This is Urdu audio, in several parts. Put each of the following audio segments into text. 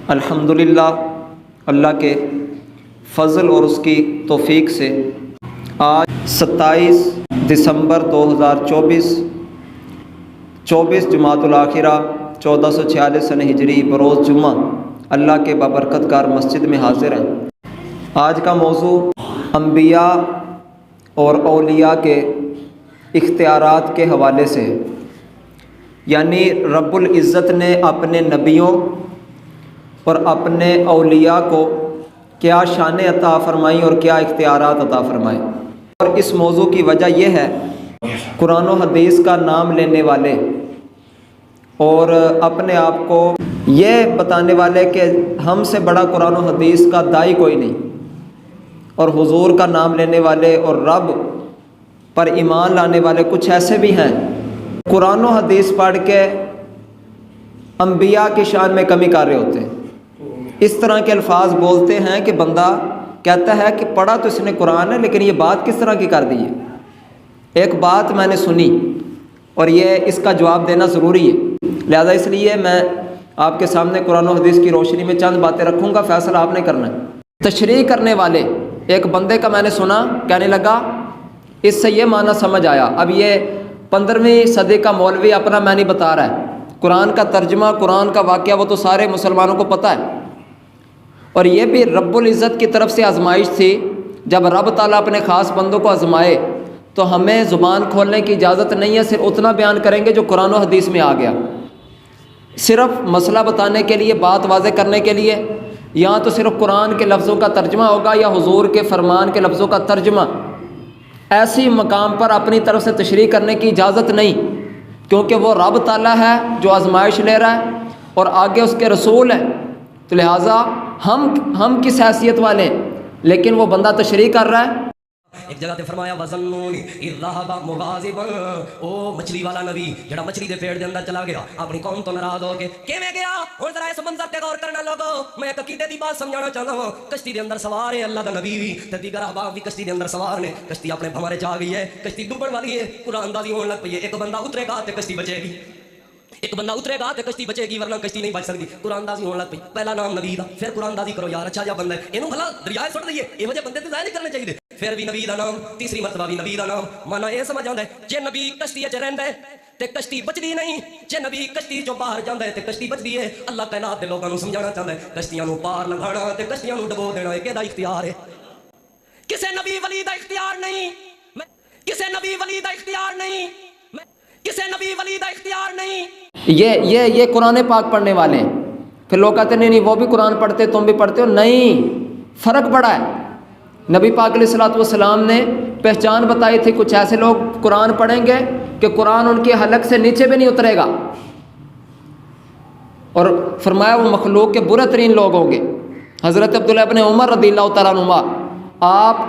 الحمدللہ اللہ کے فضل اور اس کی توفیق سے آج 27 دسمبر 2024 جمادی الاخرہ 1446 سنہ ہجری بروز جمعہ اللہ کے بابرکت گار مسجد میں حاضر ہیں۔ آج کا موضوع انبیاء اور اولیاء کے اختیارات کے حوالے سے ہے، یعنی رب العزت نے اپنے نبیوں اور اپنے اولیاء کو کیا شان عطا فرمائی اور کیا اختیارات عطا فرمائے۔ اور اس موضوع کی وجہ یہ ہے، قرآن و حدیث کا نام لینے والے اور اپنے آپ کو یہ بتانے والے کہ ہم سے بڑا قرآن و حدیث کا داعی کوئی نہیں، اور حضور کا نام لینے والے اور رب پر ایمان لانے والے کچھ ایسے بھی ہیں، قرآن و حدیث پڑھ کے انبیاء کی شان میں کمی کر رہے ہوتے ہیں۔ اس طرح کے الفاظ بولتے ہیں کہ بندہ کہتا ہے کہ پڑھا تو اس نے قرآن ہے، لیکن یہ بات کس طرح کی کر دی ہے۔ ایک بات میں نے سنی اور یہ اس کا جواب دینا ضروری ہے، لہذا اس لیے میں آپ کے سامنے قرآن و حدیث کی روشنی میں چند باتیں رکھوں گا، فیصلہ آپ نے کرنا ہے۔ تشریح کرنے والے ایک بندے کا میں نے سنا، کہنے لگا اس سے یہ معنی سمجھ آیا۔ اب یہ 15ویں صدی کا مولوی اپنا میں نہیں بتا رہا ہے، قرآن کا ترجمہ، قرآن کا واقعہ وہ تو سارے مسلمانوں کو پتہ ہے، اور یہ بھی رب العزت کی طرف سے آزمائش تھی۔ جب رب تعالیٰ اپنے خاص بندوں کو آزمائے تو ہمیں زبان کھولنے کی اجازت نہیں ہے، صرف اتنا بیان کریں گے جو قرآن و حدیث میں آ گیا، صرف مسئلہ بتانے کے لیے، بات واضح کرنے کے لیے، یا تو صرف قرآن کے لفظوں کا ترجمہ ہوگا یا حضور کے فرمان کے لفظوں کا ترجمہ۔ ایسی مقام پر اپنی طرف سے تشریح کرنے کی اجازت نہیں، کیونکہ وہ رب تعالیٰ ہے جو آزمائش لے رہا ہے اور آگے اس کے رسول ہیں، تو لہٰذا ہم کس حیثیت والے ہیں، لیکن وہ بندہ تشریح کر رہا ہے۔ ایک جگہ تے فرمایا وَظَنُّونِ إِذْ ذَهَبَ مُغَاضِبًا، او مچھلی والا نبی جڑا مچھلی دے پیڑ دے اندر چلا گیا اپنی قوم تو ناراض ہو کے، کیویں گیا؟ ہن ذرا اس منظر تے غور کرنا لوگو، میں ایک عقیدے دی بات سمجھانا چاہنا ہوں۔ کشتی دے اندر سوار ہے اللہ دا نبی بھی تے دیگر احباب بھی کشتی دے اندر سوار نے، کشتی اپنے بھمرے چ آ گئی ہے، کشتی ڈوبن والی ہے، قرآن اندازی ہون لگ پئی ہے، ایک بندہ اترے گا تے کشتی بچے گی، ایک بندہ اترے گا تے کشتی بچے گی، ورنہ کشتی نہیں بچ سکتی۔ قرآن اندازی ہون لگ پئی، پہلا نام نبی دا، پھر قرآن اندازی کرو یار اچھا جا بندہ ہے، اینوں بھلا دریائے سٹ دئیے، ایہو جے بندے تے ضائع نہیں کرنے چاہیے، پھر بھی نبی دا نام، تیسری مرتبہ بھی نبی دا نام۔ مانا یہ سمجھ آندا ہے جے نبی کشتی وچ رہندا ہے تے کشتی بچدی نہیں، جے نبی کشتی چوں باہر جاندا ہے تے کشتی بچدی ہے۔ اللہ کائنات دے لوکاں نوں سمجھانا چاہندا ہے کشتیاں نوں پار لنگھانا تے کشتیاں نوں ڈبو دینا یہ کہدا اختیار ہے؟ کسے نبی ولی دا اختیار نہیں، کسے نبی ولی دا اختیار نہیں، کسے نبی ولی دا اختیار نہیں۔ یہ قرآن پاک پڑھنے والے ہیں، پھر لوگ کہتے ہیں نہیں وہ بھی قرآن پڑھتے تم بھی پڑھتے ہو، نہیں، فرق بڑا ہے۔ نبی پاک علیہ الصلوۃ والسلام نے پہچان بتائی تھی، کچھ ایسے لوگ قرآن پڑھیں گے کہ قرآن ان کے حلق سے نیچے بھی نہیں اترے گا، اور فرمایا وہ مخلوق کے برے ترین لوگ ہوں گے۔ حضرت عبداللہ ابن عمر رضی اللہ تعالیٰ عنہما آپ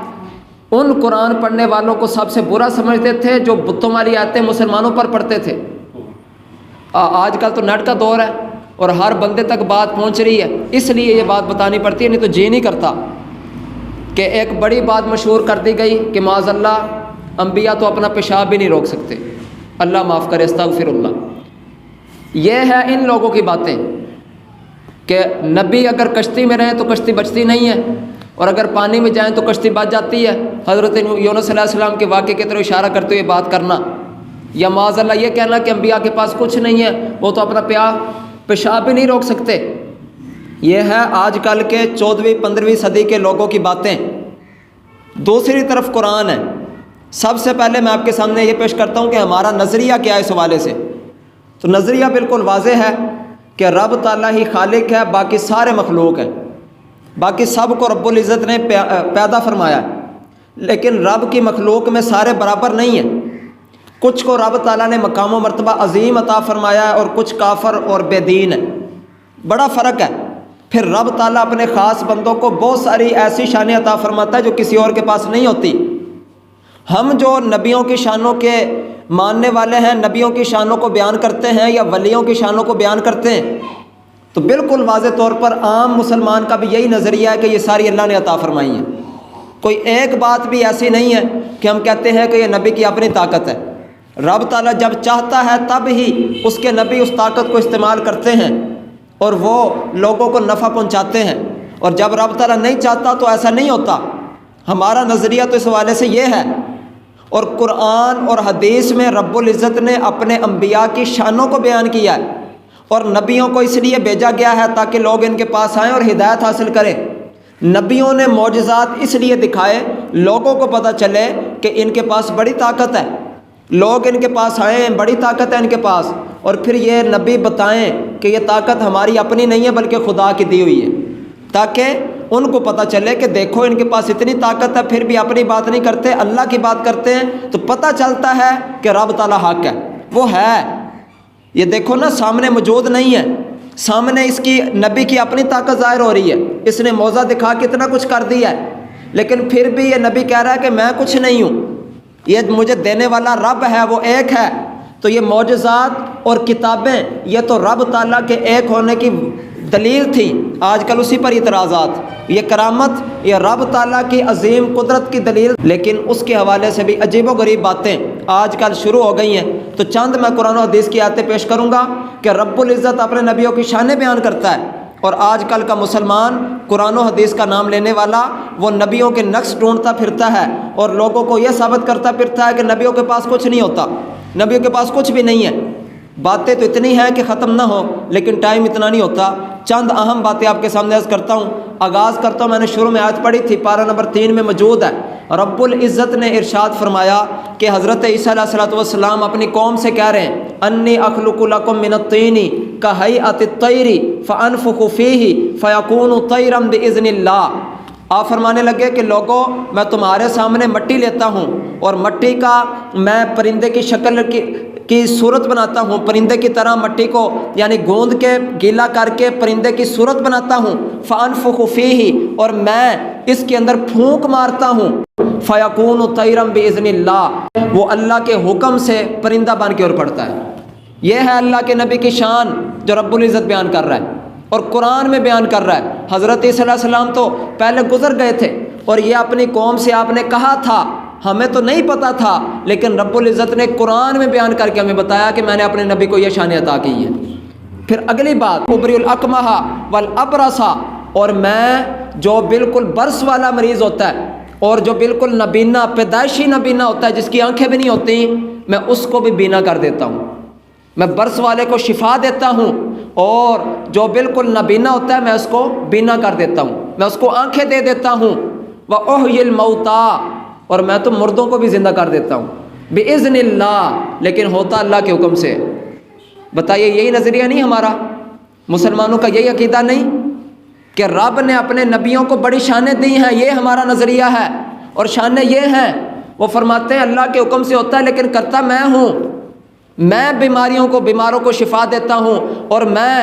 ان قرآن پڑھنے والوں کو سب سے برا سمجھتے تھے جو بتوں والی آیتیں مسلمانوں پر پڑھتے تھے۔ آج کل تو نیٹ کا دور ہے اور ہر بندے تک بات پہنچ رہی ہے، اس لیے یہ بات بتانی پڑتی ہے، نہیں تو جی نہیں کرتا کہ ایک بڑی بات مشہور کر دی گئی کہ معاذ اللہ انبیاء تو اپنا پیشاب بھی نہیں روک سکتے، اللہ معاف کرے، استغفر اللہ۔ یہ ہے ان لوگوں کی باتیں کہ نبی اگر کشتی میں رہیں تو کشتی بچتی نہیں ہے، اور اگر پانی میں جائیں تو کشتی بچ جاتی ہے۔ حضرت یونس علیہ السلام کے واقعے کی طرف اشارہ کرتے ہوئے بات کرنا، یا معاذ اللہ یہ کہنا کہ انبیاء کے پاس کچھ نہیں ہے، وہ تو اپنا پیشاب بھی نہیں روک سکتے۔ یہ ہے آج کل کے 14ویں-15ویں صدی کے لوگوں کی باتیں۔ دوسری طرف قرآن ہے۔ سب سے پہلے میں آپ کے سامنے یہ پیش کرتا ہوں کہ ہمارا نظریہ کیا ہے اس حوالے سے۔ تو نظریہ بالکل واضح ہے کہ رب تعالیٰ ہی خالق ہے، باقی سارے مخلوق ہیں، باقی سب کو رب العزت نے پیدا فرمایا ہے، لیکن رب کی مخلوق میں سارے برابر نہیں ہیں۔ کچھ کو رب تعالیٰ نے مقام و مرتبہ عظیم عطا فرمایا ہے اور کچھ کافر اور بے دین ہیں، بڑا فرق ہے۔ پھر رب تعالیٰ اپنے خاص بندوں کو بہت ساری ایسی شانیں عطا فرماتا ہے جو کسی اور کے پاس نہیں ہوتی۔ ہم جو نبیوں کی شانوں کے ماننے والے ہیں، نبیوں کی شانوں کو بیان کرتے ہیں یا ولیوں کی شانوں کو بیان کرتے ہیں، تو بالکل واضح طور پر عام مسلمان کا بھی یہی نظریہ ہے کہ یہ ساری اللہ نے عطا فرمائی ہیں۔ کوئی ایک بات بھی ایسی نہیں ہے کہ ہم کہتے ہیں کہ یہ نبی کی اپنی طاقت ہے۔ رب تعالیٰ جب چاہتا ہے تب ہی اس کے نبی اس طاقت کو استعمال کرتے ہیں، اور وہ لوگوں کو نفع پہنچاتے ہیں، اور جب رب تعالیٰ نہیں چاہتا تو ایسا نہیں ہوتا۔ ہمارا نظریہ تو اس حوالے سے یہ ہے، اور قرآن اور حدیث میں رب العزت نے اپنے انبیاء کی شانوں کو بیان کیا ہے، اور نبیوں کو اس لیے بھیجا گیا ہے تاکہ لوگ ان کے پاس آئیں اور ہدایت حاصل کریں۔ نبیوں نے معجزات اس لیے دکھائے لوگوں کو پتہ چلے کہ ان کے پاس بڑی طاقت ہے، لوگ ان کے پاس آئیں، بڑی طاقت ہے ان کے پاس، اور پھر یہ نبی بتائیں کہ یہ طاقت ہماری اپنی نہیں ہے بلکہ خدا کی دی ہوئی ہے، تاکہ ان کو پتہ چلے کہ دیکھو ان کے پاس اتنی طاقت ہے پھر بھی اپنی بات نہیں کرتے، اللہ کی بات کرتے ہیں، تو پتہ چلتا ہے کہ رب تعالیٰ حق ہے، وہ ہے۔ یہ دیکھو نا، سامنے موجود نہیں ہے، سامنے اس کی نبی کی اپنی طاقت ظاہر ہو رہی ہے، اس نے معجزہ دکھا کے اتنا کچھ کر دیا ہے، لیکن پھر بھی یہ نبی کہہ رہا ہے کہ میں کچھ نہیں ہوں، یہ مجھے دینے والا رب ہے، وہ ایک ہے۔ تو یہ معجزات اور کتابیں یہ تو رب تعالیٰ کے ایک ہونے کی دلیل تھی، آج کل اسی پر اعتراضات۔ یہ کرامت یہ رب تعالیٰ کی عظیم قدرت کی دلیل، لیکن اس کے حوالے سے بھی عجیب و غریب باتیں آج کل شروع ہو گئی ہیں۔ تو چند میں قرآن و حدیث کی آیتیں پیش کروں گا کہ رب العزت اپنے نبیوں کی شانیں بیان کرتا ہے، اور آج کل کا مسلمان قرآن و حدیث کا نام لینے والا وہ نبیوں کے نقص ڈھونڈتا پھرتا ہے، اور لوگوں کو یہ ثابت کرتا پھرتا ہے کہ نبیوں کے پاس کچھ نہیں ہوتا، نبیوں کے پاس کچھ بھی نہیں ہے۔ باتیں تو اتنی ہیں کہ ختم نہ ہو، لیکن ٹائم اتنا نہیں ہوتا۔ چند اہم باتیں آپ کے سامنے عرض کرتا ہوں، آغاز کرتا ہوں۔ میں نے شروع میں آیت پڑھی تھی، پارہ نمبر 3 میں موجود ہے۔ رب العزت نے ارشاد فرمایا کہ حضرت عیسیٰ علیہ السلام اپنی قوم سے کہہ رہے ہیں، انی اخلق لکم من الطین کہیئۃ الطیر فانفخ فیہ فیکون طیرا باذن اللہ۔ آپ فرمانے لگے کہ لوگوں، میں تمہارے سامنے مٹی لیتا ہوں اور مٹی کا میں پرندے کی شکل کی صورت بناتا ہوں، پرندے کی طرح مٹی کو یعنی گوندھ کے گیلا کر کے پرندے کی صورت بناتا ہوں، فانفخ فیہ، اور میں اس کے اندر پھونک مارتا ہوں، فیکون طیرا باذن اللہ، وہ اللہ کے حکم سے پرندہ بن کے اور پڑتا ہے۔ یہ ہے اللہ کے نبی کی شان جو رب العزت بیان کر رہا ہے اور قرآن میں بیان کر رہا ہے۔ حضرت عیسیٰ علیہ السلام تو پہلے گزر گئے تھے، اور یہ اپنی قوم سے آپ نے کہا تھا، ہمیں تو نہیں پتا تھا، لیکن رب العزت نے قرآن میں بیان کر کے ہمیں بتایا کہ میں نے اپنے نبی کو یہ شان عطا کی ہے۔ پھر اگلی بات، ابری الاکمہ والابرص، اور میں جو بالکل برس والا مریض ہوتا ہے اور جو بالکل نابینا پیدائشی نابینا ہوتا ہے، جس کی آنکھیں بھی نہیں ہوتی، میں اس کو بھی بینا کر دیتا ہوں۔ میں برس والے کو شفا دیتا ہوں، اور جو بالکل نابینا ہوتا ہے میں اس کو بینا کر دیتا ہوں، میں اس کو آنکھیں دے دیتا ہوں۔ وَأُحْيِي الْمَوْتَىٰ، اور میں تو مردوں کو بھی زندہ کر دیتا ہوں بِإِذْنِ اللہ، لیکن ہوتا اللہ کے حکم سے۔ بتائیے یہی نظریہ نہیں ہمارا؟ مسلمانوں کا یہی عقیدہ نہیں کہ رب نے اپنے نبیوں کو بڑی شانیں دی ہیں؟ یہ ہمارا نظریہ ہے، اور شانیں یہ ہیں، وہ فرماتے ہیں اللہ کے حکم سے ہوتا ہے لیکن کرتا میں ہوں، میں بیماروں کو شفا دیتا ہوں، اور میں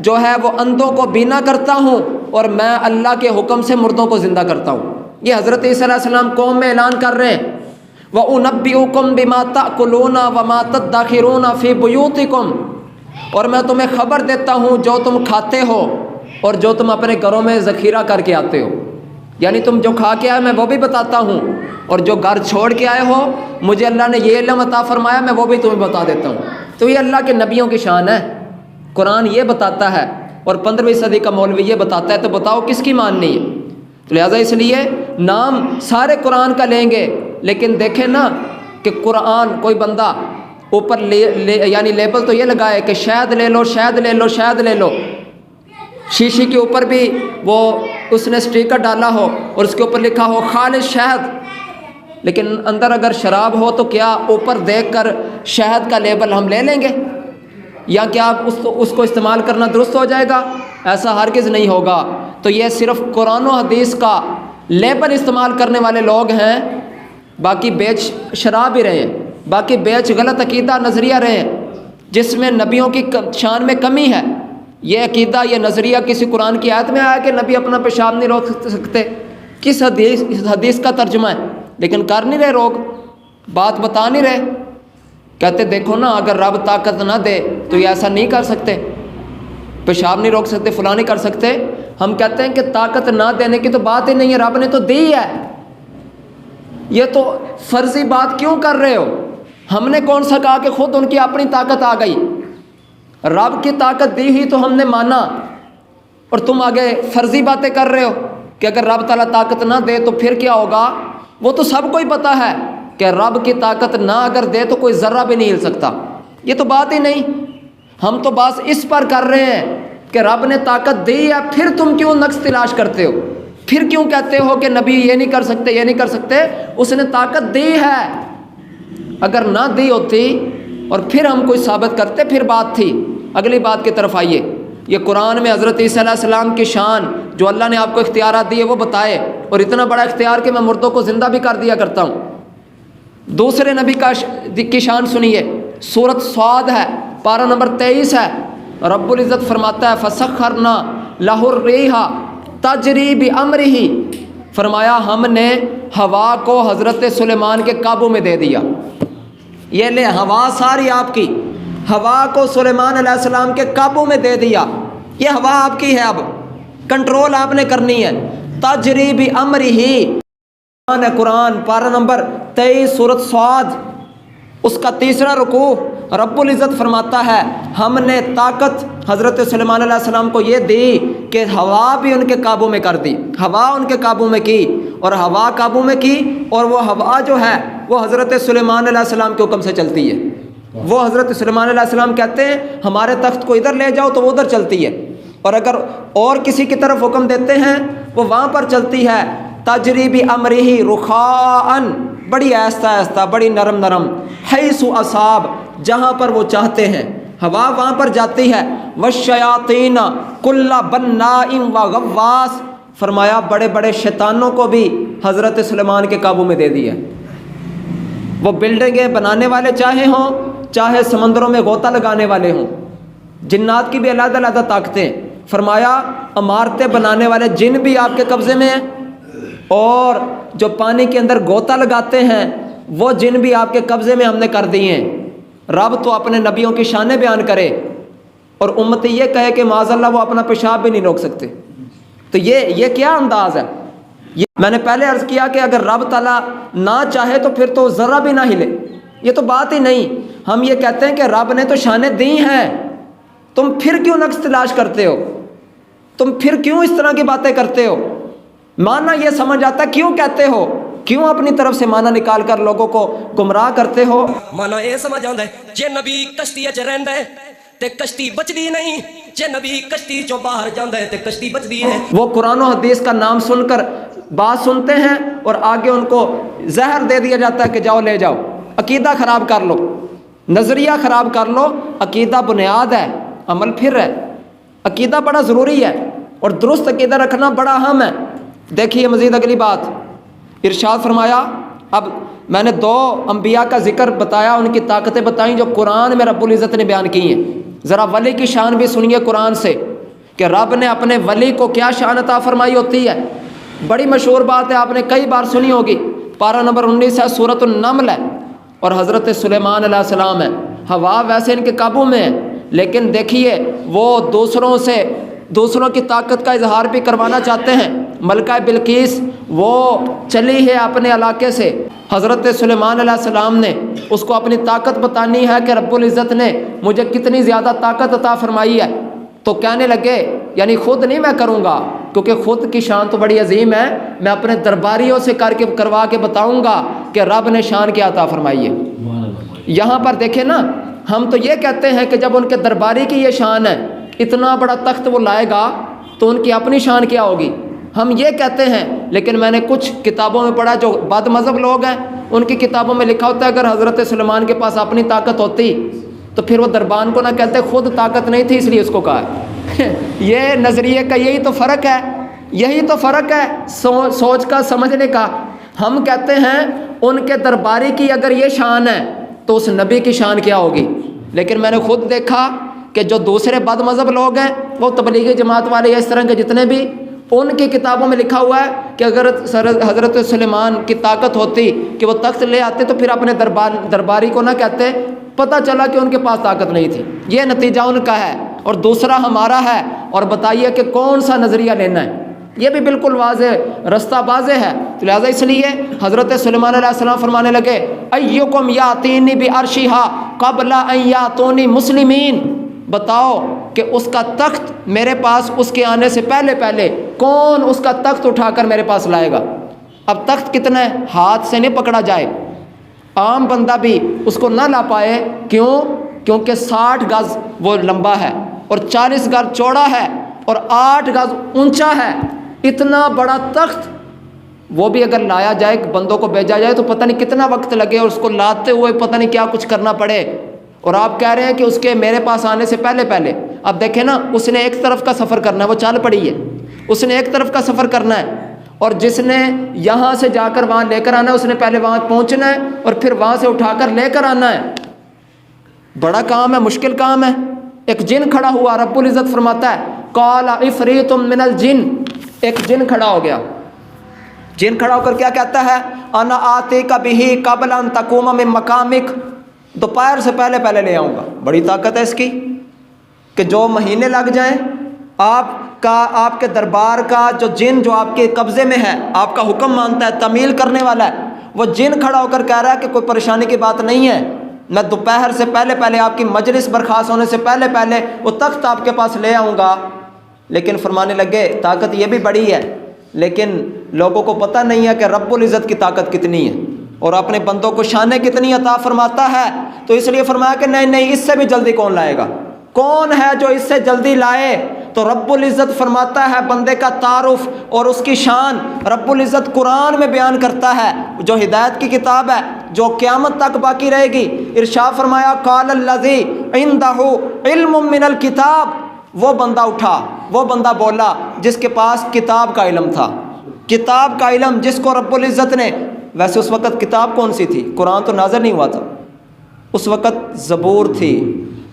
جو ہے وہ اندھوں کو بینا کرتا ہوں، اور میں اللہ کے حکم سے مردوں کو زندہ کرتا ہوں۔ یہ حضرت عیسیٰ علیہ السلام قوم میں اعلان کر رہے ہیں، وَأُنَبِّئُكُم بِمَا تَأْكُلُونَ وَمَا تَدَّخِرُونَ فِي بُيُوتِكُم، اور میں تمہیں خبر دیتا ہوں جو تم کھاتے ہو اور جو تم اپنے گھروں میں ذخیرہ کر کے آتے ہو، یعنی تم جو کھا کے آئے میں وہ بھی بتاتا ہوں، اور جو گھر چھوڑ کے آئے ہو مجھے اللہ نے یہ علم عطا فرمایا میں وہ بھی تمہیں بتا دیتا ہوں۔ تو یہ اللہ کے نبیوں کی شان ہے، قرآن یہ بتاتا ہے، اور 15ویں صدی کا مولوی یہ بتاتا ہے، تو بتاؤ کس کی ماننی ہے؟ تو لہٰذا اس لیے نام سارے قرآن کا لیں گے، لیکن دیکھیں نا کہ قرآن کوئی بندہ اوپر یعنی لیبل تو یہ لگائے کہ شہد لے لو، شہد لے لو، شہد لے لو، شیشی کے اوپر بھی وہ اس نے سٹیکر ڈالا ہو اور اس کے اوپر لکھا ہو خالص شہد، لیکن اندر اگر شراب ہو تو کیا اوپر دیکھ کر شہد کا لیبل ہم لے لیں گے؟ یا کیا اس کو استعمال کرنا درست ہو جائے گا؟ ایسا ہرگز نہیں ہوگا۔ تو یہ صرف قرآن و حدیث کا لیبل استعمال کرنے والے لوگ ہیں، باقی بیچ شراب ہی رہے ہیں، باقی بیچ غلط عقیدہ نظریہ رہے ہیں جس میں نبیوں کی شان میں کمی ہے۔ یہ عقیدہ یہ نظریہ کسی قرآن کی آیت میں آیا کہ نبی اپنا پیشاب نہیں روک سکتے؟ کس حدیث کا ترجمہ ہے؟ لیکن کر نہیں رہے، روک بات بتا نہیں رہے، کہتے دیکھو نا اگر رب طاقت نہ دے تو یہ ایسا نہیں کر سکتے، پیشاب نہیں روک سکتے، فلاں نہیں کر سکتے۔ ہم کہتے ہیں کہ طاقت نہ دینے کی تو بات ہی نہیں ہے، رب نے تو دی ہے، یہ تو فرضی بات کیوں کر رہے ہو؟ ہم نے کون سا کہا کہ خود ان کی اپنی طاقت آ گئی؟ رب کی طاقت دی ہوئی تو ہم نے مانا، اور تم آگے فرضی باتیں کر رہے ہو کہ اگر رب تعالیٰ طاقت نہ دے تو پھر کیا ہوگا؟ وہ تو سب کو ہی پتہ ہے کہ رب کی طاقت نہ اگر دے تو کوئی ذرہ بھی نہیں ہل سکتا، یہ تو بات ہی نہیں۔ ہم تو بس اس پر کر رہے ہیں کہ رب نے طاقت دی ہے، پھر تم کیوں نقص تلاش کرتے ہو؟ پھر کیوں کہتے ہو کہ نبی یہ نہیں کر سکتے، یہ نہیں کر سکتے؟ اس نے طاقت دی ہے، اگر نہ دی ہوتی اور پھر ہم کوئی ثابت کرتے پھر بات تھی۔ اگلی بات کی طرف آئیے، یہ قرآن میں حضرت عیسیٰ علیہ السلام کی شان جو اللہ نے آپ کو اختیارات دیے وہ بتائے، اور اتنا بڑا اختیار کہ میں مردوں کو زندہ بھی کر دیا کرتا ہوں۔ دوسرے نبی کی شان سنیے، سورۃ صاد ہے، پارہ نمبر 23 ہے۔ رب العزت فرماتا ہے فَسَخَّرْنَا لَهُ الرِّيحَ تَجْرِي بِأَمْرِهِ، فرمایا ہم نے ہوا کو حضرت سلیمان کے قابو میں دے دیا۔ یہ لے ہوا ساری آپ کی، ہوا کو سلیمان علیہ السلام کے قابو میں دے دیا، یہ ہوا آپ کی ہے، اب کنٹرول آپ نے کرنی ہے۔ تجری بِأَمْرِهِ قرآن پارہ نمبر 23 سورۃ صاد، اس کا تیسرا رکوع، رب العزت فرماتا ہے ہم نے طاقت حضرت سلیمان علیہ السلام کو یہ دی کہ ہوا بھی ان کے قابو میں کر دی، ہوا ان کے قابو میں کی، اور ہوا قابو میں کی، اور وہ ہوا جو ہے وہ حضرت سلیمان علیہ السلام کے حکم سے چلتی ہے۔ وہ حضرت سلیمان علیہ السلام کہتے ہیں ہمارے تخت کو ادھر لے جاؤ تو وہ ادھر چلتی ہے، اور اگر اور کسی کی طرف حکم دیتے ہیں وہ وہاں پر چلتی ہے۔ تجری بِأَمْرِهِ رُخَاءً، بڑی آہستہ آہستہ، بڑی نرم نرم، حیث اصاب، جہاں پر وہ چاہتے ہیں، ہوا وہاں پر جاتی ہے۔ وَالشَّيَاطِينَ كُلَّ بَنَّاءٍ وَغَوَّاصٍ، فرمایا بڑے بڑے شیطانوں کو بھی حضرت سلیمان کے قابو میں دے دیا۔ وہ بلڈنگیں بنانے والے چاہے ہوں، چاہے سمندروں میں غوطہ لگانے والے ہوں، جنات کی بھی علیحدہ علیحدہ طاقتیں، فرمایا عمارتیں بنانے والے جن بھی آپ کے قبضے میں ہیں، اور جو پانی کے اندر غوطہ لگاتے ہیں وہ جن بھی آپ کے قبضے میں ہم نے کر دیے ہیں۔ رب تو اپنے نبیوں کی شانیں بیان کرے اور امت یہ کہے کہ معاذ اللہ وہ اپنا پیشاب بھی نہیں روک سکتے، تو یہ کیا انداز ہے؟ یہ میں نے پہلے عرض کیا کہ اگر رب تعالیٰ نہ چاہے تو پھر تو ذرہ بھی نہ ہلے، یہ تو بات ہی نہیں۔ ہم یہ کہتے ہیں کہ رب نے تو شانیں دی ہیں، تم پھر کیوں نقص تلاش کرتے ہو؟ تم پھر کیوں اس طرح کی باتیں کرتے ہو؟ معنی یہ سمجھ آتا کیوں کہتے ہو؟ کیوں اپنی طرف سے معنی نکال کر لوگوں کو گمراہ کرتے ہو؟ مانا یہ سمجھ آتا ہے جے نبی کشتی چ رہندا ہے تے کشتی بچدی نہیں، جے نبی کشتی چوں باہر جاندا ہے تے کشتی بچدی ہے۔ وہ قرآن و حدیث کا نام سن کر بات سنتے ہیں اور آگے ان کو زہر دے دیا جاتا ہے کہ جاؤ لے جاؤ، عقیدہ خراب کر لو، نظریہ خراب کر لو۔ عقیدہ بنیاد ہے، عمل پھر ہے۔ عقیدہ بڑا ضروری ہے اور درست عقیدہ رکھنا بڑا اہم ہے۔ دیکھیے مزید اگلی بات، ارشاد فرمایا، اب میں نے 2 انبیاء کا ذکر بتایا، ان کی طاقتیں بتائیں جو قرآن میں رب العزت نے بیان کی ہیں۔ ذرا ولی کی شان بھی سنیے قرآن سے کہ رب نے اپنے ولی کو کیا شان عطا فرمائی ہوتی ہے۔ بڑی مشہور بات ہے، آپ نے کئی بار سنی ہوگی، پارہ نمبر 19 ہے، سورۃ النمل ہے، اور حضرت سلیمان علیہ السلام ہے۔ ہوا ویسے ان کے قابو میں ہے، لیکن دیکھیے وہ دوسروں کی طاقت کا اظہار بھی کروانا چاہتے ہیں۔ ملکہ بلقیس وہ چلی ہے اپنے علاقے سے، حضرت سلیمان علیہ السلام نے اس کو اپنی طاقت بتانی ہے کہ رب العزت نے مجھے کتنی زیادہ طاقت عطا فرمائی ہے، تو کہنے لگے یعنی خود نہیں میں کروں گا، کیونکہ خود کی شان تو بڑی عظیم ہے، میں اپنے درباریوں سے کروا کے بتاؤں گا کہ رب نے شان کیا عطا فرمائی ہے۔ یہاں پر دیکھیں نا، ہم تو یہ کہتے ہیں کہ جب ان کے درباری کی یہ شان ہے، اتنا بڑا تخت وہ لائے گا تو ان کی اپنی شان کیا ہوگی، ہم یہ کہتے ہیں۔ لیکن میں نے کچھ کتابوں میں پڑھا، جو بد مذہب لوگ ہیں ان کی کتابوں میں لکھا ہوتا ہے اگر حضرت سلیمان کے پاس اپنی طاقت ہوتی تو پھر وہ دربان کو نہ کہتے، خود طاقت نہیں تھی اس لیے اس کو کہا ہے۔ یہ نظریے کا یہی تو فرق ہے، یہی تو فرق ہے سوچ کا، سمجھنے کا۔ ہم کہتے ہیں ان کے درباری کی اگر یہ شان ہے تو اس نبی کی شان کیا ہوگی، لیکن میں نے خود دیکھا کہ جو دوسرے بد مذہب لوگ ہیں، وہ تبلیغی جماعت والے یا اس طرح کے جتنے بھی، ان کی کتابوں میں لکھا ہوا ہے کہ اگر حضرت سلیمان کی طاقت ہوتی کہ وہ تخت لے آتے تو پھر اپنے درباری کو نہ کہتے، پتہ چلا کہ ان کے پاس طاقت نہیں تھی۔ یہ نتیجہ ان کا ہے اور دوسرا ہمارا ہے، اور بتائیے کہ کون سا نظریہ لینا ہے۔ یہ بھی بالکل واضح رستہ واضح ہے، تو لہٰذا اس لیے حضرت سلیمان علیہ السلام فرمانے لگے ایکم یاتینی بعرشھا قبل ان یاتونی مسلمین، بتاؤ کہ اس کا تخت میرے پاس اس کے آنے سے پہلے پہلے کون اس کا تخت اٹھا کر میرے پاس لائے گا۔ اب تخت کتنا ہے، ہاتھ سے نہیں پکڑا جائے، عام بندہ بھی اس کو نہ لا پائے، کیونکہ 60 گز وہ لمبا ہے اور 40 گز چوڑا ہے اور 8 گز اونچا ہے۔ اتنا بڑا تخت وہ بھی اگر لایا جائے، بندوں کو بھیجا جائے تو پتہ نہیں کتنا وقت لگے اور اس کو لاتے ہوئے پتہ نہیں کیا کچھ کرنا پڑے، اور آپ کہہ رہے ہیں کہ اس کے میرے پاس آنے سے پہلے پہلے۔ اب دیکھیں نا، اس نے ایک طرف کا سفر کرنا ہے، وہ چال پڑی ہے، اس نے ایک طرف کا سفر کرنا ہے، اور جس نے یہاں سے جا کر وہاں لے کر آنا ہے اس نے پہلے وہاں پہنچنا ہے اور پھر وہاں سے اٹھا کر لے کر آنا ہے۔ بڑا کام ہے، مشکل کام ہے۔ ایک جن کھڑا ہوا، رب العزت فرماتا ہے قال عفریت من الجن، ایک جن کھڑا ہو گیا، جن کھڑا ہو کر کیا کہتا ہے، انا آتیک بہ قبل ان تقوم من مقامک، دوپہر سے پہلے پہلے لے آؤں گا۔ بڑی طاقت ہے اس کی کہ جو مہینے لگ جائیں، آپ کے دربار کا جو جن جو آپ کے قبضے میں ہے، آپ کا حکم مانتا ہے، تعمیل کرنے والا ہے، وہ جن کھڑا ہو کر کہہ رہا ہے کہ کوئی پریشانی کی بات نہیں ہے، میں دوپہر سے پہلے پہلے آپ کی مجلس برخاست ہونے سے پہلے پہلے وہ تخت آپ کے پاس لے آؤں گا۔ لیکن فرمانے لگے طاقت یہ بھی بڑی ہے، لیکن لوگوں کو پتہ نہیں ہے کہ رب العزت کی طاقت کتنی ہے اور اپنے بندوں کو شانیں کتنی عطا فرماتا ہے، تو اس لیے فرمایا کہ نہیں، اس سے بھی جلدی کون لائے گا، کون ہے جو اس سے جلدی لائے؟ تو رب العزت فرماتا ہے بندے کا تعارف اور اس کی شان رب العزت قرآن میں بیان کرتا ہے، جو ہدایت کی کتاب ہے، جو قیامت تک باقی رہے گی۔ ارشاد فرمایا قال الذی عندہ علم من الکتاب، وہ بندہ اٹھا، وہ بندہ بولا جس کے پاس کتاب کا علم تھا، کتاب کا علم جس کو رب العزت نے، ویسے اس وقت کتاب کون سی تھی؟ قرآن تو نازل نہیں ہوا تھا، اس وقت زبور تھی،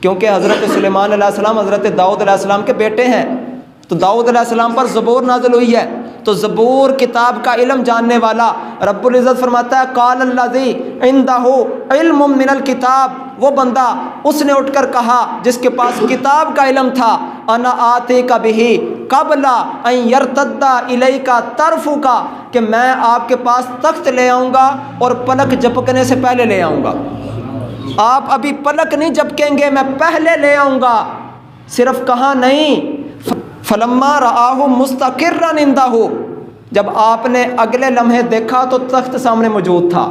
کیونکہ حضرت سلیمان علیہ السلام حضرت داؤد علیہ السلام کے بیٹے ہیں، تو داؤد علیہ السلام پر زبور نازل ہوئی ہے، تو زبور کتاب کا علم جاننے والا رب العزت فرماتا ہے قال الذی عندہ علم من الکتاب، وہ بندہ اس نے اٹھ کر کہا جس کے پاس کتاب کا علم تھا، انا آتیک بہ قبل ان یرتد الیک طرفک، کہ میں آپ کے پاس تخت لے آؤں گا اور پلک جھپکنے سے پہلے لے آؤں گا۔ آپ ابھی پلک نہیں جھپکیں گے، میں پہلے لے آؤں گا۔ صرف کہاں نہیں، فلما رآہ مستقرا عندہ، جب آپ نے اگلے لمحے دیکھا تو تخت سامنے موجود تھا،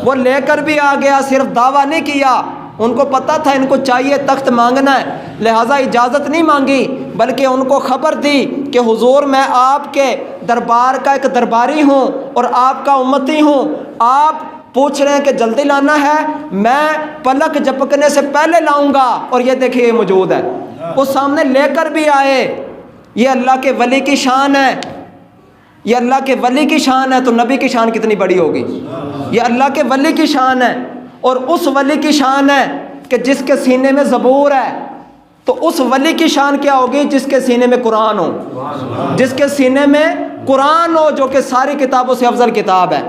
وہ لے کر بھی آ گیا، صرف دعویٰ نہیں کیا، ان کو پتہ تھا ان کو چاہیے تخت مانگنا ہے، لہٰذا اجازت نہیں مانگی، بلکہ ان کو خبر دی کہ حضور میں آپ کے دربار کا ایک درباری ہوں اور آپ کا امتی ہوں، آپ پوچھ رہے ہیں کہ جلدی لانا ہے، میں پلک جھپکنے سے پہلے لاؤں گا، اور یہ دیکھیے موجود ہے، وہ سامنے لے کر بھی آئے۔ یہ اللہ کے ولی کی شان ہے، یہ اللہ کے ولی کی شان ہے، تو نبی کی شان کتنی بڑی ہوگی؟ یہ اللہ کے ولی کی شان ہے، اور اس ولی کی شان ہے کہ جس کے سینے میں زبور ہے، تو اس ولی کی شان کیا ہوگی جس کے سینے میں قرآن ہو، جس کے سینے میں قرآن ہو، جو کہ ساری کتابوں سے افضل کتاب ہے،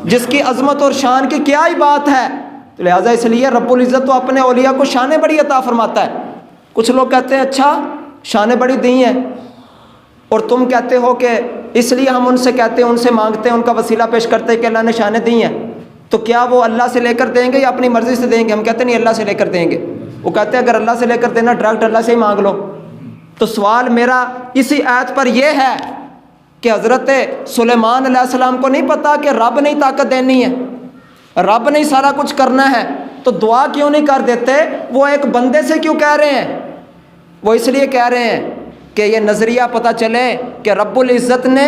جس کی عظمت اور شان کی کیا ہی بات ہے۔ لہٰذا اس لیے رب العزت تو اپنے اولیاء کو شانیں بڑی عطا فرماتا ہے۔ کچھ لوگ کہتے ہیں اچھا شانیں بڑی دی ہیں، اور تم کہتے ہو کہ اس لیے ہم ان سے کہتے ہیں، ان سے مانگتے ہیں، ان کا وسیلہ پیش کرتے ہیں کہ اللہ نے شانیں دی ہیں، تو کیا وہ اللہ سے لے کر دیں گے یا اپنی مرضی سے دیں گے؟ ہم کہتے ہیں نہیں، اللہ سے لے کر دیں گے۔ وہ کہتے ہیں اگر اللہ سے لے کر دینا ڈائریکٹ اللہ سے ہی مانگ لو۔ تو سوال میرا اسی آیت پر یہ ہے کہ حضرت سلیمان علیہ السلام کو نہیں پتا کہ رب نے طاقت دینی ہے، رب نے سارا کچھ کرنا ہے، تو دعا کیوں نہیں کر دیتے؟ وہ ایک بندے سے کیوں کہہ رہے ہیں؟ وہ اس لیے کہہ رہے ہیں کہ یہ نظریہ پتہ چلے کہ رب العزت نے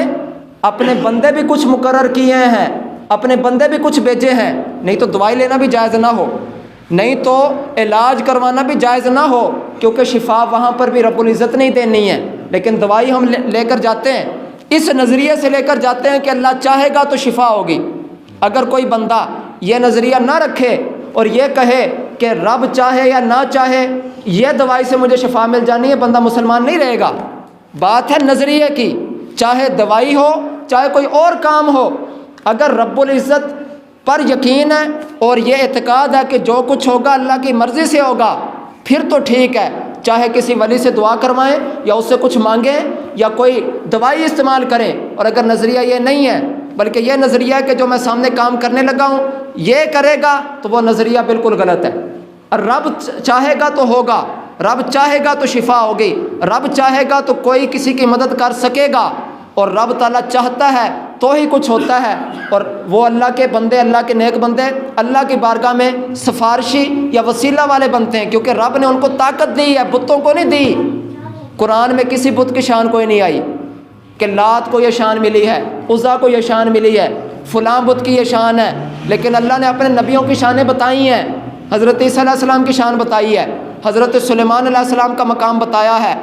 اپنے بندے بھی کچھ مقرر کیے ہیں، اپنے بندے بھی کچھ بھیجے ہیں، نہیں تو دوائی لینا بھی جائز نہ ہو، نہیں تو علاج کروانا بھی جائز نہ ہو، کیونکہ شفا وہاں پر بھی رب العزت نہیں دینی ہے، لیکن دوائی ہم لے کر جاتے ہیں، اس نظریے سے لے کر جاتے ہیں کہ اللہ چاہے گا تو شفا ہوگی۔ اگر کوئی بندہ یہ نظریہ نہ رکھے اور یہ کہے کہ رب چاہے یا نہ چاہے یہ دوائی سے مجھے شفا مل جانی ہے، بندہ مسلمان نہیں رہے گا۔ بات ہے نظریے کی، چاہے دوائی ہو چاہے کوئی اور کام ہو، اگر رب العزت پر یقین ہے اور یہ اعتقاد ہے کہ جو کچھ ہوگا اللہ کی مرضی سے ہوگا، پھر تو ٹھیک ہے، چاہے کسی ولی سے دعا کروائیں یا اس سے کچھ مانگیں یا کوئی دوائی استعمال کریں۔ اور اگر نظریہ یہ نہیں ہے بلکہ یہ نظریہ ہے کہ جو میں سامنے کام کرنے لگا ہوں یہ کرے گا، تو وہ نظریہ بالکل غلط ہے۔ اور رب چاہے گا تو ہوگا، رب چاہے گا تو شفا ہوگی، رب چاہے گا تو کوئی کسی کی مدد کر سکے گا، اور رب تعالیٰ چاہتا ہے تو ہی کچھ ہوتا ہے۔ اور وہ اللہ کے بندے، اللہ کے نیک بندے اللہ کی بارگاہ میں سفارشی یا وسیلہ والے بنتے ہیں، کیونکہ رب نے ان کو طاقت دی ہے، بتوں کو نہیں دی۔ قرآن میں کسی بت کی شان کوئی نہیں آئی کہ لات کو یہ شان ملی ہے، عزا کو یہ شان ملی ہے، فلاں بت کی یہ شان ہے، لیکن اللہ نے اپنے نبیوں کی شانیں بتائی ہیں۔ حضرت عیسیٰ علیہ السلام کی شان بتائی ہے، حضرت سلیمان علیہ السلام کا مقام بتایا ہے،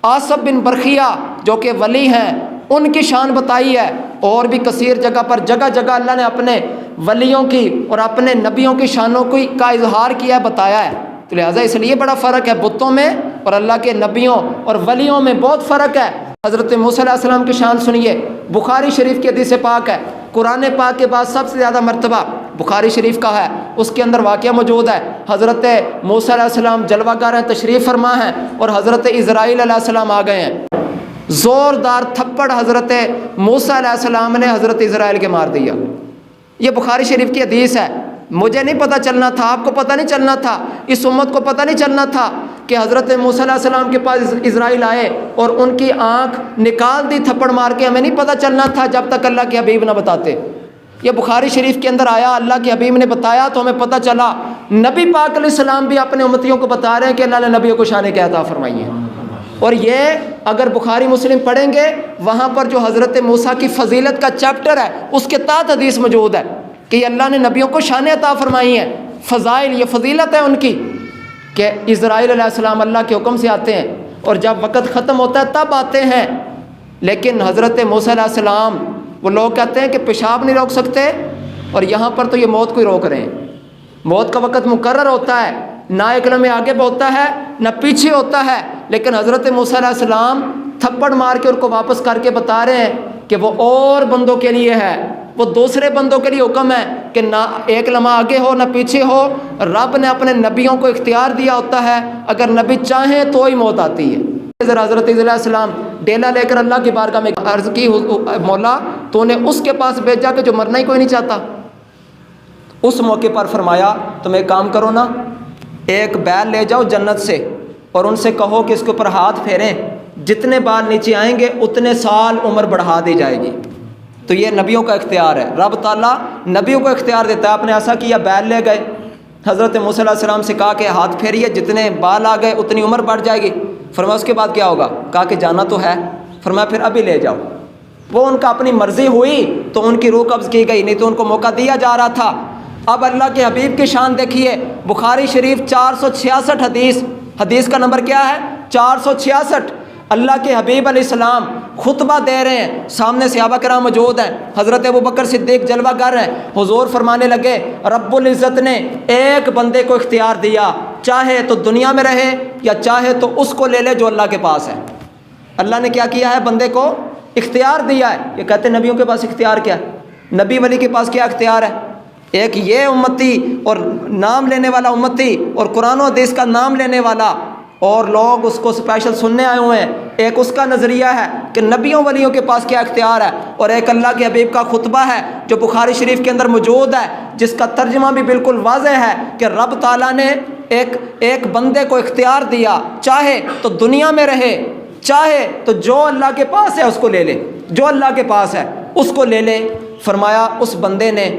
آصف بن برخیہ جو کہ ولی ہیں ان کی شان بتائی ہے، اور بھی کثیر جگہ پر جگہ جگہ اللہ نے اپنے ولیوں کی اور اپنے نبیوں کی شانوں کا اظہار کیا ہے، بتایا ہے۔ تو لہٰذا اس لیے بڑا فرق ہے بتوں میں اور اللہ کے نبیوں اور ولیوں میں بہت فرق ہے۔ حضرت موسیٰ علیہ السلام کی شان سنیے، بخاری شریف کی حدیث پاک ہے، قرآن پاک کے بعد سب سے زیادہ مرتبہ بخاری شریف کا ہے، اس کے اندر واقعہ موجود ہے۔ حضرت موسیٰ علیہ السلام جلوہ گر ہیں، تشریف فرما ہیں، اور حضرت اسرائیل علیہ السلام آ گئے ہیں۔ زوردار تھپڑ حضرت موسیٰ علیہ السلام نے حضرت اسرائیل کے مار دیا۔ یہ بخاری شریف کی حدیث ہے۔ مجھے نہیں پتہ چلنا تھا، آپ کو پتہ نہیں چلنا تھا، اس امت کو پتہ نہیں چلنا تھا کہ حضرت موسیٰ علیہ السلام کے پاس اسرائیل آئے اور ان کی آنکھ نکال دی تھپڑ مار کے۔ ہمیں نہیں پتہ چلنا تھا جب تک اللہ کے حبیب نہ بتاتے۔ یہ بخاری شریف کے اندر آیا، اللہ کے حبیب نے بتایا تو ہمیں پتہ چلا۔ نبی پاک علیہ السلام بھی اپنے امتیوں کو بتا رہے ہیں کہ اللہ نے نبیوں کو شانیں کیا عطا فرمائی ہیں۔ اور یہ اگر بخاری مسلم پڑھیں گے، وہاں پر جو حضرت موسیٰ کی فضیلت کا چیپٹر ہے اس کے تحت حدیث موجود ہے کہ یہ اللہ نے نبیوں کو شانیں عطا فرمائی ہیں، فضائل، یہ فضیلت ہے ان کی کہ اسرائیل علیہ السلام اللہ کے حکم سے آتے ہیں اور جب وقت ختم ہوتا ہے تب آتے ہیں۔ لیکن حضرت موسیٰ علیہ السلام، وہ لوگ کہتے ہیں کہ پیشاب نہیں روک سکتے، اور یہاں پر تو یہ موت کو ہی روک رہے ہیں۔ موت کا وقت مقرر ہوتا ہے، نہ ایک لمحے آگے ہوتا ہے نہ پیچھے ہوتا ہے، لیکن حضرت موسیٰ علیہ السلام تھپڑ مار کے ان کو واپس کر کے بتا رہے ہیں کہ وہ اور بندوں کے لیے ہے، وہ دوسرے بندوں کے لیے حکم ہے کہ نہ ایک لمحہ آگے ہو نہ پیچھے ہو۔ رب نے اپنے نبیوں کو اختیار دیا ہوتا ہے، اگر نبی چاہیں تو ہی موت آتی ہے۔ حضرت علیہ السلام ڈیلا لے کر اللہ کی بارگاہ میں عرض کی، مولا تو نے اس کے پاس بھیجا کہ جو مرنا ہی کوئی نہیں چاہتا۔ اس موقع پر فرمایا تم ایک کام کرو نا، ایک بیل لے جاؤ جنت سے اور ان سے کہو کہ اس کے اوپر ہاتھ پھیریں، جتنے بال نیچے آئیں گے اتنے سال عمر بڑھا دی جائے گی۔ تو یہ نبیوں کا اختیار ہے، رب تعالیٰ نبیوں کو اختیار دیتا ہے۔ آپ نے ایسا کیا، بیل لے گئے، حضرت موسیٰ علیہ السلام سے کہا کہ ہاتھ پھیریے، جتنے بال آ گئے اتنی عمر بڑھ جائے گی۔ فرمایا اس کے بعد کیا ہوگا؟ کہا کہ جانا تو ہے۔ فرمایا پھر ابھی لے جاؤ۔ وہ ان کا اپنی مرضی ہوئی تو ان کی روح قبض کی گئی، نہیں تو ان کو موقع دیا جا رہا تھا۔ اب اللہ کے حبیب کی شان دیکھیے، بخاری شریف 466 حدیث کا نمبر کیا ہے؟ 466۔ اللہ کے حبیب علیہ السلام خطبہ دے رہے ہیں، سامنے صحابہ کرام موجود ہیں، حضرت ابوبکر صدیق جلوہ گر ہیں۔ حضور فرمانے لگے رب العزت نے ایک بندے کو اختیار دیا، چاہے تو دنیا میں رہے یا چاہے تو اس کو لے لے جو اللہ کے پاس ہے۔ اللہ نے کیا کیا ہے؟ بندے کو اختیار دیا ہے۔ یہ کہتے ہیں نبیوں کے پاس اختیار کیا ہے؟ نبی ولی کے پاس کیا اختیار ہے؟ ایک یہ امتی اور نام لینے والا امتی اور قرآن و حدیث کا نام لینے والا، اور لوگ اس کو اسپیشل سننے آئے ہوئے ہیں۔ ایک اس کا نظریہ ہے کہ نبیوں ولیوں کے پاس کیا اختیار ہے، اور ایک اللہ کے حبیب کا خطبہ ہے جو بخاری شریف کے اندر موجود ہے، جس کا ترجمہ بھی بالکل واضح ہے کہ رب تعالیٰ نے ایک بندے کو اختیار دیا، چاہے تو دنیا میں رہے، چاہے تو جو اللہ کے پاس ہے اس کو لے لے، جو اللہ کے پاس ہے اس کو لے لے۔ فرمایا اس بندے نے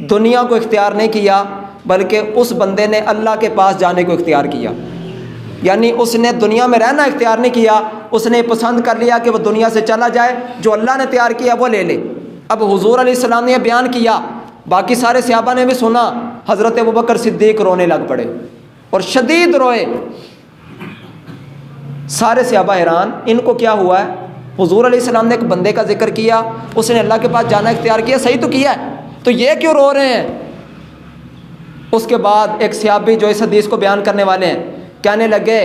دنیا کو اختیار نہیں کیا، بلکہ اس بندے نے اللہ کے پاس جانے کو اختیار کیا۔ یعنی اس نے دنیا میں رہنا اختیار نہیں کیا، اس نے پسند کر لیا کہ وہ دنیا سے چلا جائے، جو اللہ نے تیار کیا وہ لے لے۔ اب حضور علیہ السلام نے یہ بیان کیا، باقی سارے صحابہ نے بھی سنا، حضرت ابوبکر صدیق رونے لگ پڑے اور شدید روئے۔ سارے صحابہ حیران، ان کو کیا ہوا ہے؟ حضور علیہ السلام نے ایک بندے کا ذکر کیا، اس نے اللہ کے پاس جانا اختیار کیا، صحیح تو کیا ہے، تو یہ کیوں رو رہے ہیں؟ اس کے بعد ایک صحابی جو اس حدیث کو بیان کرنے والے ہیں کہنے لگے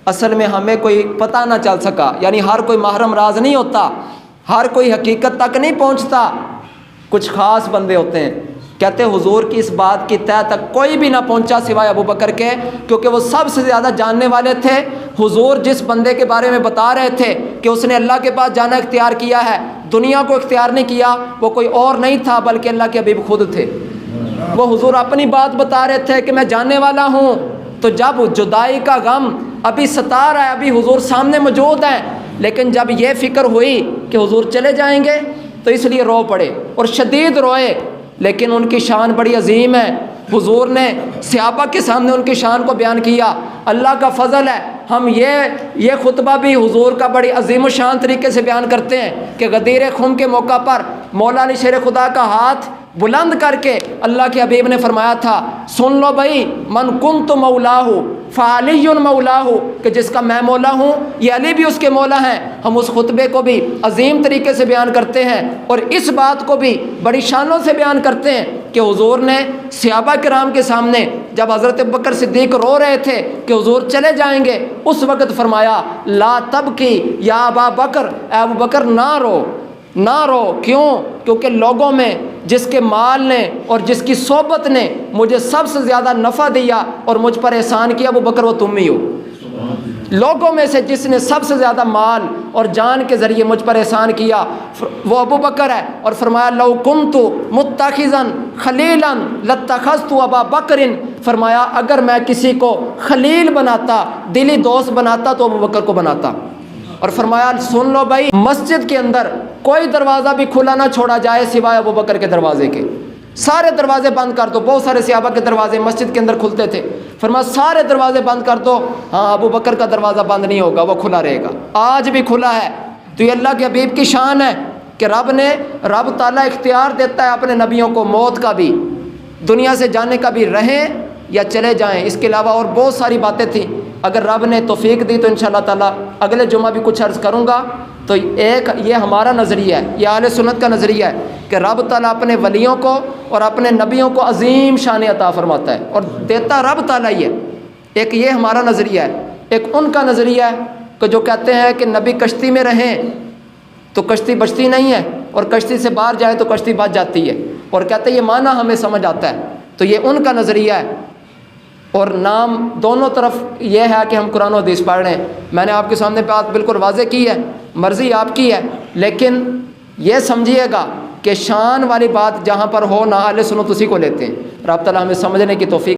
اصل میں ہمیں کوئی پتہ نہ چل سکا، یعنی ہر کوئی محرم راز نہیں ہوتا، ہر کوئی حقیقت تک نہیں پہنچتا، کچھ خاص بندے ہوتے ہیں۔ کہتے حضور کی اس بات کی تہ تک کوئی بھی نہ پہنچا سوائے ابوبکر کے، کیونکہ وہ سب سے زیادہ جاننے والے تھے۔ حضور جس بندے کے بارے میں بتا رہے تھے کہ اس نے اللہ کے پاس جانا اختیار کیا ہے، دنیا کو اختیار نہیں کیا، وہ کوئی اور نہیں تھا بلکہ اللہ کے حبیب خود تھے۔ وہ حضور اپنی بات بتا رہے تھے کہ میں جاننے والا ہوں، تو جب جدائی کا غم ابھی ستا رہا ہے، ابھی حضور سامنے موجود ہیں، لیکن جب یہ فکر ہوئی کہ حضور چلے جائیں گے تو اس لیے رو پڑے اور شدید روئے۔ لیکن ان کی شان بڑی عظیم ہے، حضور نے صحابہ کے سامنے ان کی شان کو بیان کیا۔ اللہ کا فضل ہے، ہم یہ خطبہ بھی حضور کا بڑی عظیم و شان طریقے سے بیان کرتے ہیں کہ غدیر خم کے موقع پر مولا علی شیر خدا کا ہاتھ بلند کر کے اللہ کے حبیب نے فرمایا تھا، سن لو بھائی، من کنت مولاہ فعلی مولاہ، کہ جس کا میں مولا ہوں یہ علی بھی اس کے مولا ہیں۔ ہم اس خطبے کو بھی عظیم طریقے سے بیان کرتے ہیں اور اس بات کو بھی بڑی شانوں سے بیان کرتے ہیں کہ حضور نے صحابہ کرام کے سامنے جب حضرت ابوبکر صدیق رو رہے تھے کہ حضور چلے جائیں گے، اس وقت فرمایا لا تبکی یا ابا بکر، اے ابو بکر نہ رو۔ کیوں؟ کیونکہ لوگوں میں جس کے مال نے اور جس کی صحبت نے مجھے سب سے زیادہ نفع دیا اور مجھ پر احسان کیا، ابو بکر وہ تم ہی ہو۔ لوگوں میں سے جس نے سب سے زیادہ مال اور جان کے ذریعے مجھ پر احسان کیا وہ ابو بکر ہے۔ اور فرمایا لو کنت متخذا خلیلا لاتخذت ابا بکر، فرمایا اگر میں کسی کو خلیل بناتا، دلی دوست بناتا تو ابو بکر کو بناتا۔ اور فرمایا سن لو بھائی، مسجد کے اندر کوئی دروازہ بھی کھلا نہ چھوڑا جائے سوائے ابو بکر کے دروازے کے، سارے دروازے بند کر دو۔ بہت سارے صحابہ کے دروازے مسجد کے اندر کھلتے تھے، فرمایا سارے دروازے بند کر دو، ہاں ابو بکر کا دروازہ بند نہیں ہوگا، وہ کھلا رہے گا، آج بھی کھلا ہے۔ تو یہ اللہ کے حبیب کی شان ہے کہ رب تعالیٰ اختیار دیتا ہے اپنے نبیوں کو موت کا بھی، دنیا سے جانے کا بھی، رہیں یا چلے جائیں۔ اس کے علاوہ اور بہت ساری باتیں تھیں، اگر رب نے توفیق دی تو انشاءاللہ تعالیٰ اگلے جمعہ بھی کچھ عرض کروں گا۔ تو ایک یہ ہمارا نظریہ ہے، یہ اہل سنت کا نظریہ ہے کہ رب تعالیٰ اپنے ولیوں کو اور اپنے نبیوں کو عظیم شان عطا فرماتا ہے اور دیتا رب تعالیٰ ہی ہے۔ ایک یہ ہمارا نظریہ ہے۔ ایک ان کا نظریہ ہے کہ جو کہتے ہیں کہ نبی کشتی میں رہیں تو کشتی بچتی نہیں ہے اور کشتی سے باہر جائے تو کشتی بچ جاتی ہے، اور کہتے ہیں یہ معنی ہمیں سمجھ آتا ہے۔ تو یہ ان کا نظریہ ہے، اور نام دونوں طرف یہ ہے کہ ہم قرآن و حدیث پڑھ رہے ہیں۔ میں نے آپ کے سامنے بات بالکل واضح کی ہے، مرضی آپ کی ہے، لیکن یہ سمجھیے گا کہ شان والی بات جہاں پر ہو نہ اہل سنت اسی کو لیتے ہیں۔ رب تعالیٰ ہمیں سمجھنے کی توفیق